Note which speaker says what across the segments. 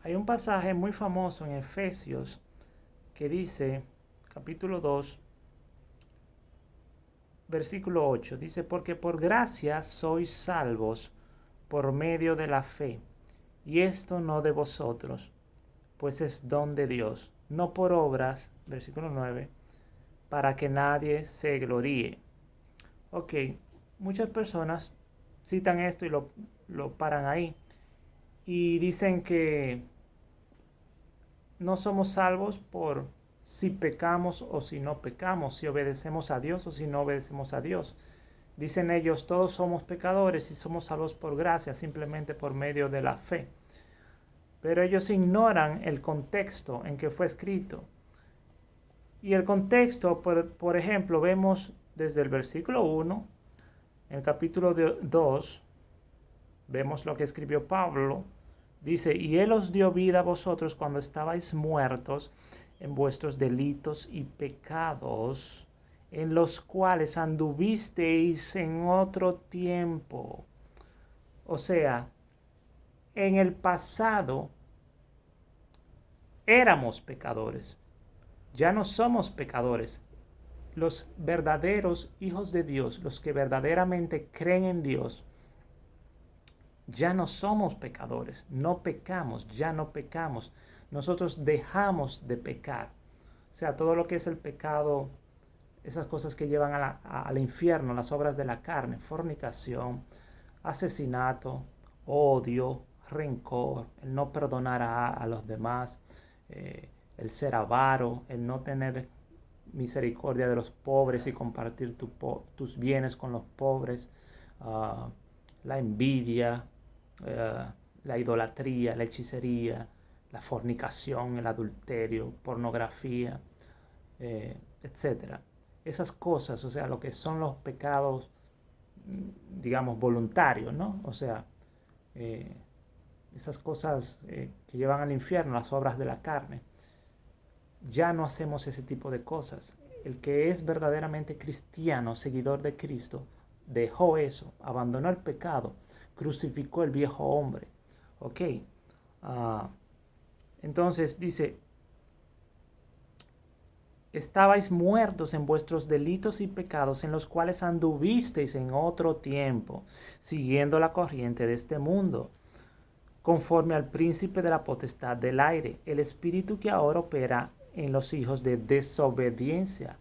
Speaker 1: Hay un pasaje muy famoso en Efesios que dice, capítulo 2, versículo 8, dice, porque por gracia sois salvos por medio de la fe, y esto no de vosotros, pues es don de Dios, no por obras, versículo 9, para que nadie se gloríe. Ok, muchas personas citan esto y lo paran ahí y dicen que no somos salvos por si pecamos o si no pecamos, si obedecemos a Dios o si no obedecemos a Dios. Dicen ellos, todos somos pecadores y somos salvos por gracia, simplemente por medio de la fe. Pero ellos ignoran el contexto en que fue escrito. Y el contexto, por ejemplo, vemos desde el versículo 1, en el capítulo 2, vemos lo que escribió Pablo. Dice, y Él os dio vida a vosotros cuando estabais muertos en vuestros delitos y pecados, en los cuales anduvisteis en otro tiempo. O sea, en el pasado éramos pecadores. Ya no somos pecadores. Los verdaderos hijos de Dios, los que verdaderamente creen en Dios, ya no somos pecadores, no pecamos, ya no pecamos. Nosotros dejamos de pecar. O sea, todo lo que es el pecado, esas cosas que llevan al infierno, las obras de la carne, fornicación, asesinato, odio, rencor, el no perdonar a los demás, el ser avaro, el no tener misericordia de los pobres y compartir tus bienes con los pobres, la envidia, eh, la idolatría, la hechicería, la fornicación, el adulterio, pornografía, etcétera. Esas cosas, o sea, lo que son los pecados, digamos, voluntarios, ¿no? O sea, eh, esas cosas que llevan al infierno, las obras de la carne. Ya no hacemos ese tipo de cosas. El que es verdaderamente cristiano, seguidor de Cristo, dejó eso, abandonó el pecado, crucificó el viejo hombre. ¿Ok? Ah, entonces dice, estabais muertos en vuestros delitos y pecados en los cuales anduvisteis en otro tiempo, siguiendo la corriente de este mundo, conforme al príncipe de la potestad del aire, el espíritu que ahora opera en los hijos de desobediencia.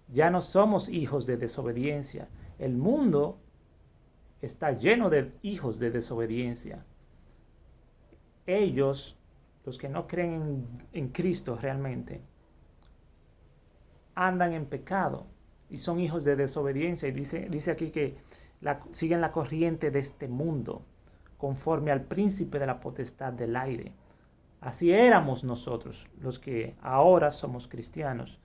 Speaker 1: Ya no somos hijos de desobediencia. El mundo está lleno de hijos de desobediencia. Ellos, los que no creen en Cristo realmente, andan en pecado y son hijos de desobediencia. Y dice aquí que siguen la corriente de este mundo, conforme al príncipe de la potestad del aire. Así éramos nosotros, los que ahora somos cristianos,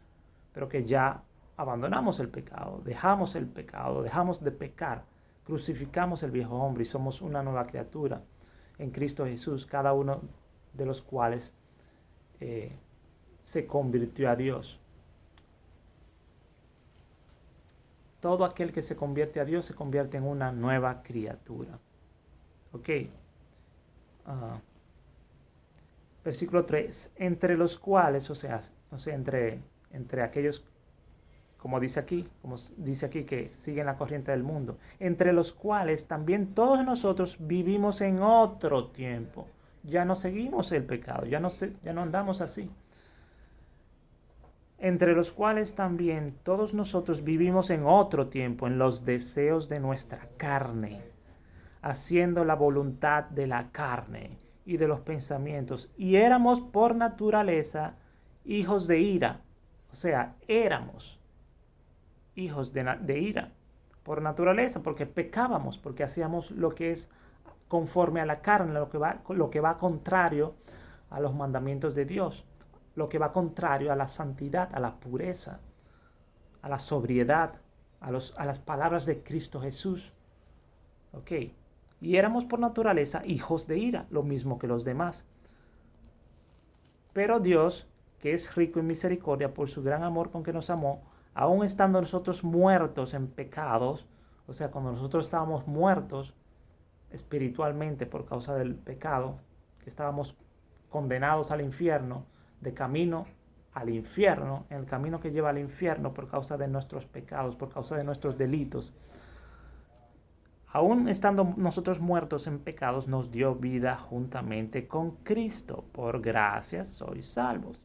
Speaker 1: pero que ya abandonamos el pecado, dejamos de pecar, crucificamos el viejo hombre y somos una nueva criatura en Cristo Jesús, cada uno de los cuales se convirtió a Dios. Todo aquel que se convierte a Dios se convierte en una nueva criatura. Ok. Uh, Versículo 3. Entre los cuales, o sea, entre aquellos, como dice aquí, que siguen la corriente del mundo, entre los cuales también todos nosotros vivimos en otro tiempo. Ya no seguimos el pecado, ya no andamos así. Entre los cuales también todos nosotros vivimos en otro tiempo, en los deseos de nuestra carne, haciendo la voluntad de la carne y de los pensamientos. Y éramos por naturaleza hijos de ira. O sea, éramos hijos de ira por naturaleza, porque pecábamos, porque hacíamos lo que es conforme a la carne, lo que va contrario a los mandamientos de Dios, lo que va contrario a la santidad, a la pureza, a la sobriedad, a las palabras de Cristo Jesús. Ok. Y éramos por naturaleza hijos de ira, lo mismo que los demás. Pero Dios, que es rico en misericordia por su gran amor con que nos amó, aun estando nosotros muertos en pecados, o sea, cuando nosotros estábamos muertos espiritualmente por causa del pecado, que estábamos condenados al infierno, de camino al infierno, en el camino que lleva al infierno por causa de nuestros pecados, por causa de nuestros delitos. Aún estando nosotros muertos en pecados, nos dio vida juntamente con Cristo. Por gracia sois salvos.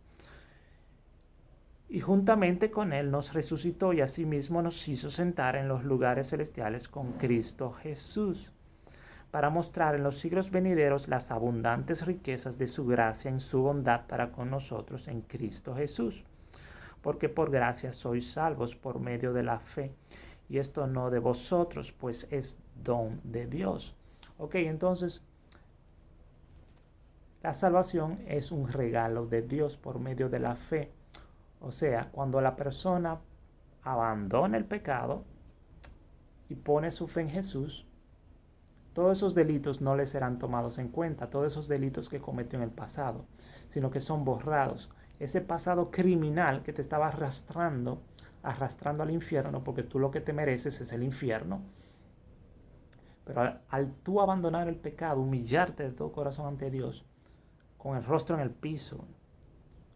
Speaker 1: Y juntamente con Él nos resucitó y asimismo nos hizo sentar en los lugares celestiales con Cristo Jesús, para mostrar en los siglos venideros las abundantes riquezas de su gracia en su bondad para con nosotros en Cristo Jesús. Porque por gracia sois salvos por medio de la fe. Y esto no de vosotros, pues es don de Dios. Ok, entonces la salvación es un regalo de Dios por medio de la fe. O sea, cuando la persona abandona el pecado y pone su fe en Jesús, todos esos delitos no le serán tomados en cuenta, todos esos delitos que cometió en el pasado, sino que son borrados. Ese pasado criminal que te estaba arrastrando al infierno, porque tú lo que te mereces es el infierno. Pero al tú abandonar el pecado, humillarte de todo corazón ante Dios, con el rostro en el piso,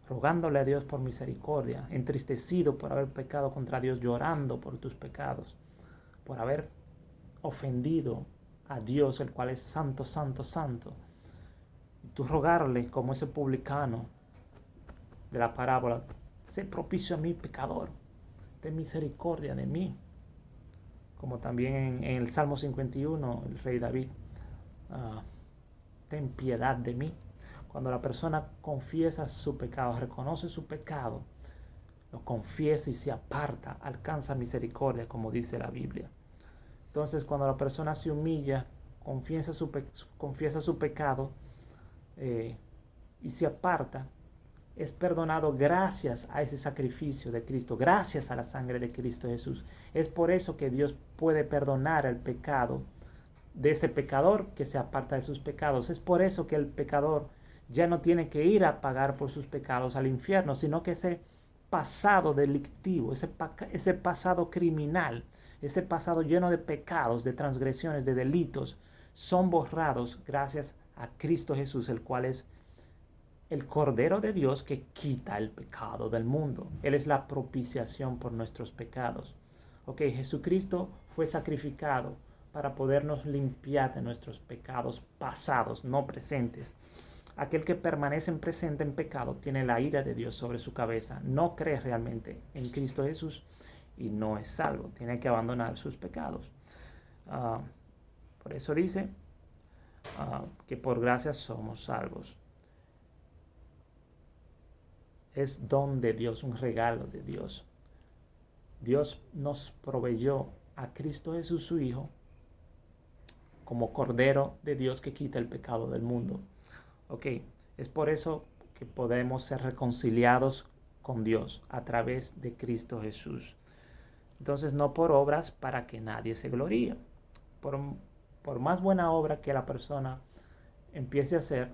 Speaker 1: rogándole a Dios por misericordia, entristecido por haber pecado contra Dios, llorando por tus pecados, por haber ofendido a Dios, el cual es santo, santo, santo. Y tú rogarle como ese publicano de la parábola: sé propicio a mí, pecador, ten misericordia de mí. Como también en el Salmo 51, el rey David, ten piedad de mí. Cuando la persona confiesa su pecado, reconoce su pecado, lo confiesa y se aparta, alcanza misericordia, como dice la Biblia. Entonces, cuando la persona se humilla, confiesa su pecado y se aparta, es perdonado gracias a ese sacrificio de Cristo, gracias a la sangre de Cristo Jesús. Es por eso que Dios puede perdonar el pecado de ese pecador que se aparta de sus pecados. Es por eso que el pecador ya no tiene que ir a pagar por sus pecados al infierno, sino que ese pasado delictivo, ese pasado criminal, ese pasado lleno de pecados, de transgresiones, de delitos, son borrados gracias a Cristo Jesús, el cual es el Cordero de Dios que quita el pecado del mundo. Él es la propiciación por nuestros pecados. Ok, Jesucristo fue sacrificado para podernos limpiar de nuestros pecados pasados, no presentes. Aquel que permanece en presente en pecado tiene la ira de Dios sobre su cabeza. No cree realmente en Cristo Jesús y no es salvo. Tiene que abandonar sus pecados. Por eso dice que por gracia somos salvos. Es don de Dios, un regalo de Dios. Dios nos proveyó a Cristo Jesús, su Hijo, como Cordero de Dios que quita el pecado del mundo. Ok, es por eso que podemos ser reconciliados con Dios a través de Cristo Jesús. Entonces, no por obras para que nadie se gloríe. Por más buena obra que la persona empiece a hacer,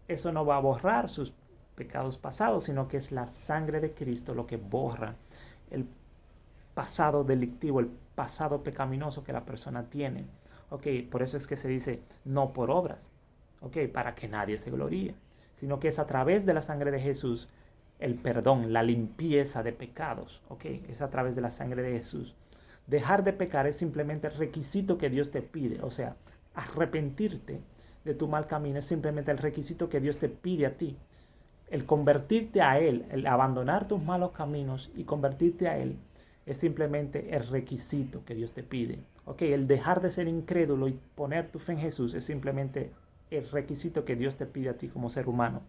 Speaker 1: eso no va a borrar sus pecados pasados, sino que es la sangre de Cristo lo que borra el pasado delictivo, el pasado pecaminoso que la persona tiene. Ok, por eso es que se dice no por obras, ok, para que nadie se gloríe, sino que es a través de la sangre de Jesús el perdón, la limpieza de pecados, ok, es a través de la sangre de Jesús. Dejar de pecar es simplemente el requisito que Dios te pide, o sea, arrepentirte de tu mal camino es simplemente el requisito que Dios te pide a ti. El convertirte a Él, el abandonar tus malos caminos y convertirte a Él es simplemente el requisito que Dios te pide. Ok, el dejar de ser incrédulo y poner tu fe en Jesús es simplemente el requisito que Dios te pide a ti como ser humano.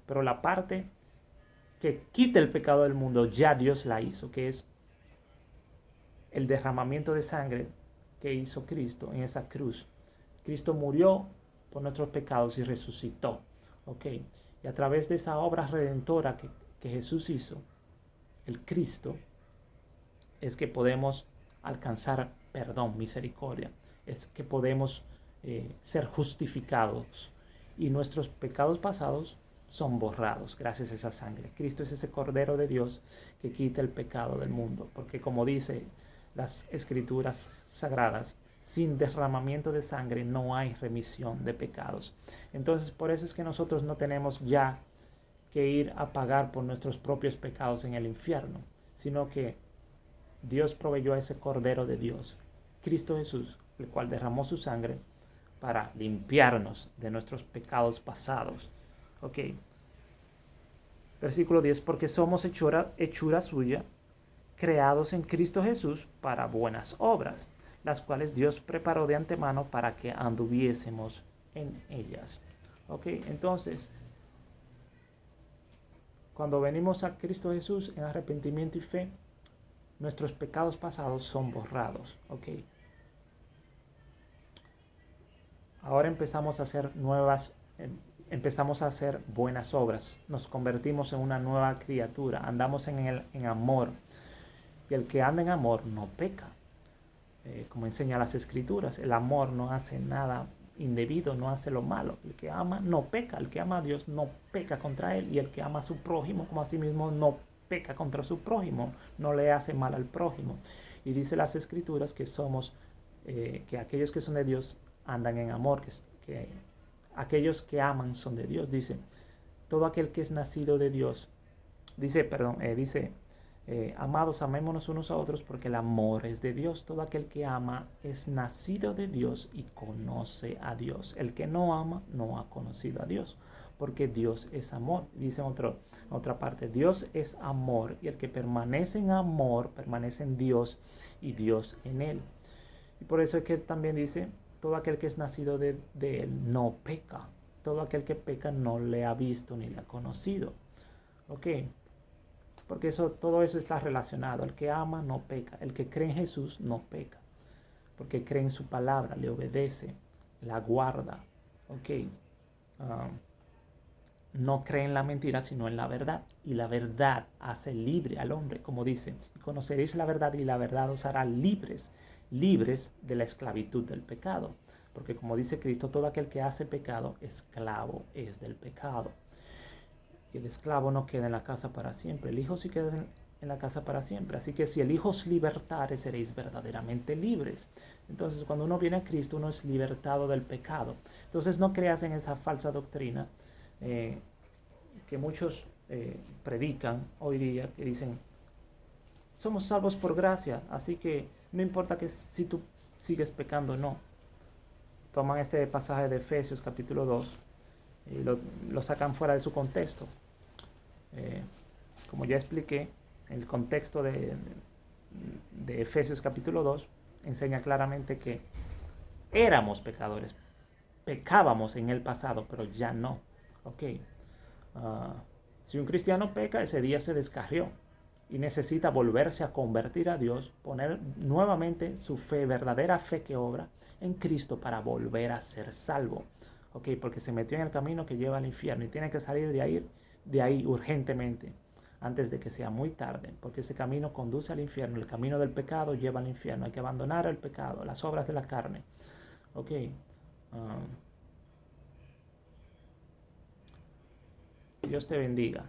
Speaker 1: Pero la parte que quita el pecado del mundo ya Dios la hizo, que es el derramamiento de sangre que hizo Cristo en esa cruz. Cristo murió por nuestros pecados y resucitó. Ok, y a través de esa obra redentora que Jesús hizo, el Cristo, es que podemos alcanzar perdón, misericordia. Es que podemos ser justificados y nuestros pecados pasados son borrados gracias a esa sangre. Cristo es ese Cordero de Dios que quita el pecado del mundo, porque como dice las Escrituras Sagradas, sin derramamiento de sangre no hay remisión de pecados. Entonces, por eso es que nosotros no tenemos ya que ir a pagar por nuestros propios pecados en el infierno, sino que Dios proveyó a ese Cordero de Dios, Cristo Jesús, el cual derramó su sangre para limpiarnos de nuestros pecados pasados. Ok. Versículo 10, porque somos hechura suya, creados en Cristo Jesús para buenas obras, las cuales Dios preparó de antemano para que anduviésemos en ellas. Ok, entonces, cuando venimos a Cristo Jesús en arrepentimiento y fe, nuestros pecados pasados son borrados. Ok. Ahora empezamos a hacer buenas obras, nos convertimos en una nueva criatura, andamos en amor. Y el que anda en amor no peca. Como enseña las Escrituras, el amor no hace nada indebido, no hace lo malo. El que ama no peca, el que ama a Dios no peca contra él, y el que ama a su prójimo como a sí mismo no peca contra su prójimo, no le hace mal al prójimo. Y dice las Escrituras que que aquellos que son de Dios andan en amor, que aquellos que aman son de Dios. Dice, todo aquel que es nacido de Dios, dice, amados, amémonos unos a otros porque el amor es de Dios. Todo aquel que ama es nacido de Dios y conoce a Dios. El que no ama no ha conocido a Dios, porque Dios es amor. Dice en otra parte, Dios es amor, y el que permanece en amor permanece en Dios y Dios en él. Y por eso es que también dice, todo aquel que es nacido de él no peca. Todo aquel que peca no le ha visto ni le ha conocido. Ok. Porque todo eso está relacionado. El que ama no peca. El que cree en Jesús no peca. Porque cree en su palabra, le obedece, la guarda. Ok. No cree en la mentira, sino en la verdad. Y la verdad hace libre al hombre, como dice. Conoceréis la verdad y la verdad os hará libres de la esclavitud del pecado. Porque como dice Cristo, todo aquel que hace pecado, esclavo es del pecado. Y el esclavo no queda en la casa para siempre. El Hijo sí queda en la casa para siempre. Así que si el Hijo os libertare, seréis verdaderamente libres. Entonces, cuando uno viene a Cristo, uno es libertado del pecado. Entonces, no creas en esa falsa doctrina que muchos predican hoy día, que dicen, somos salvos por gracia, así que no importa que si tú sigues pecando o no. Toman este pasaje de Efesios capítulo 2 y lo sacan fuera de su contexto. Como ya expliqué, el contexto de Efesios capítulo 2 enseña claramente que éramos pecadores, pecábamos en el pasado, pero ya no. Okay. Si un cristiano peca, ese día se descarrió y necesita volverse a convertir a Dios, poner nuevamente su fe, verdadera fe que obra en Cristo para volver a ser salvo. Okay, porque se metió en el camino que lleva al infierno y tiene que salir de ahí urgentemente, antes de que sea muy tarde, porque ese camino conduce al infierno. El camino del pecado lleva al infierno. Hay que abandonar el pecado, las obras de la carne. Ok. Dios te bendiga.